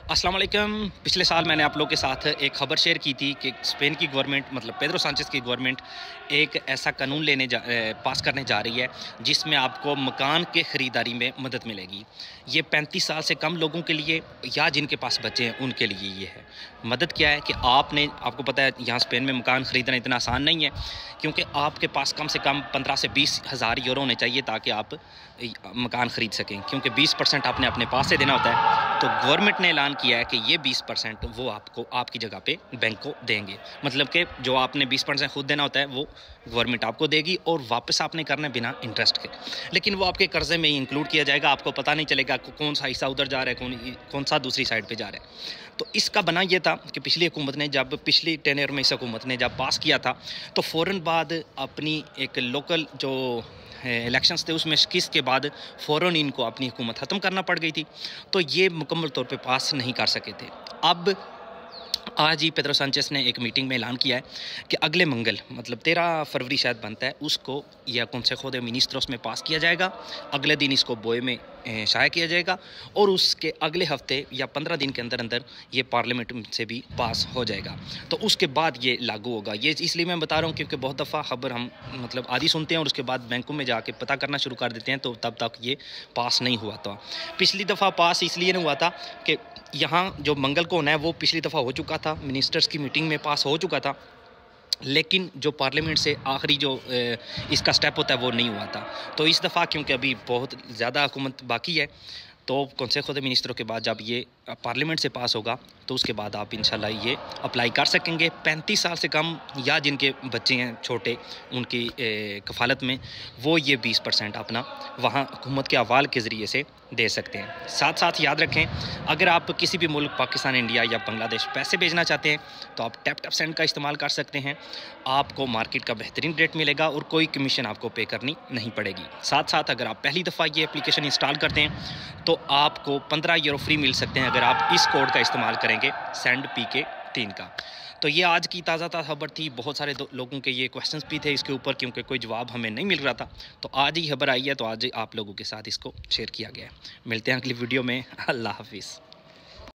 अस्सलाम वालेकुम। पिछले साल मैंने आप लोगों के साथ एक ख़बर शेयर की थी कि स्पेन की गवर्नमेंट मतलब पेड्रो सांचेज़ की गवर्नमेंट एक ऐसा कानून पास करने जा रही है जिसमें आपको मकान के ख़रीदारी में मदद मिलेगी। ये 35 साल से कम लोगों के लिए या जिनके पास बच्चे हैं उनके लिए ये है। मदद क्या है कि आपको पता है यहाँ स्पेन में मकान ख़रीदना इतना आसान नहीं है, क्योंकि आपके पास कम से कम 15 से 20 हज़ार यूरो होने चाहिए ताकि आप मकान ख़रीद सकें, क्योंकि 20% आपने अपने पास से देना होता है। तो गवर्नमेंट ने ऐलान किया है कि ये 20% वो आपको आपकी जगह पे बैंक को देंगे। मतलब कि जो आपने 20% खुद देना होता है वो गवर्नमेंट आपको देगी और वापस आपने करना है बिना इंटरेस्ट के। लेकिन वो आपके कर्ज़े में ही इंक्लूड किया जाएगा, आपको पता नहीं चलेगा कौन सा हिस्सा उधर जा रहा है, कौन सा दूसरी साइड पे जा रहा है। तो इसका बना ये था कि पिछली टेन्योर में इस हुकूमत ने जब पास किया था तो फ़ौरन बाद अपनी एक लोकल जो इलेक्शंस थे उसमें शिकस्त के बाद फ़ौरन इनको अपनी हुकूमत ख़त्म करना पड़ गई थी, तो ये मुकम्मल तौर पे पास नहीं कर सके थे। अब आज ही पेड्रो सांचेज़ ने एक मीटिंग में ऐलान किया है कि अगले मंगल मतलब 13 फरवरी शायद बनता है, उसको या कॉन्सेjo de मिनिस्ट्रोस में पास किया जाएगा। अगले दिन इसको बोए में शाया किया जाएगा और उसके अगले हफ्ते या 15 दिन के अंदर अंदर ये पार्लियामेंट से भी पास हो जाएगा। तो उसके बाद ये लागू होगा। ये इसलिए मैं बता रहा हूँ क्योंकि बहुत दफ़ा खबर हम मतलब आधी सुनते हैं और उसके बाद बैंकों में जाके पता करना शुरू कर देते हैं, तो तब तक ये पास नहीं हुआ था। पिछली दफ़ा पास इसलिए नहीं हुआ था कि यहाँ जो मंगल को होना है वो पिछली दफ़ा हो चुका था, मिनिस्टर्स की मीटिंग में पास हो चुका था, लेकिन जो पार्लियामेंट से आखिरी जो इसका स्टेप होता है वो नहीं हुआ था। तो इस दफ़ा क्योंकि अभी बहुत ज़्यादा हुकूमत बाकी है, तो कॉन्सेjo de मिनिस्टरों के बाद जब ये पार्लियामेंट से पास होगा तो उसके बाद आप इंशाल्लाह ये अप्लाई कर सकेंगे। 35 साल से कम या जिनके बच्चे हैं छोटे उनकी कफ़ालत में वो ये 20% अपना वहाँ हुकूमत के अहवाल के ज़रिए से दे सकते हैं। साथ साथ याद रखें, अगर आप किसी भी मुल्क पाकिस्तान, इंडिया या बांग्लादेश पैसे भेजना चाहते हैं तो आप टैप सेंड का इस्तेमाल कर सकते हैं। आपको मार्केट का बेहतरीन रेट मिलेगा और कोई कमीशन आपको पे करनी नहीं पड़ेगी। साथ साथ अगर आप पहली दफ़ा ये एप्लीकेशन इंस्टॉल करते हैं तो आपको 15 यूरो फ्री मिल सकते हैं अगर आप इस कोड का इस्तेमाल करेंगे सेंड PK3 का। तो ये आज की ताज़ा खबर थी। बहुत सारे लोगों के ये क्वेश्चंस भी थे इसके ऊपर, क्योंकि कोई जवाब हमें नहीं मिल रहा था, तो आज ही खबर आई है तो आज आप लोगों के साथ इसको शेयर किया गया है। मिलते हैं अगली वीडियो में। अल्लाह हाफिज़।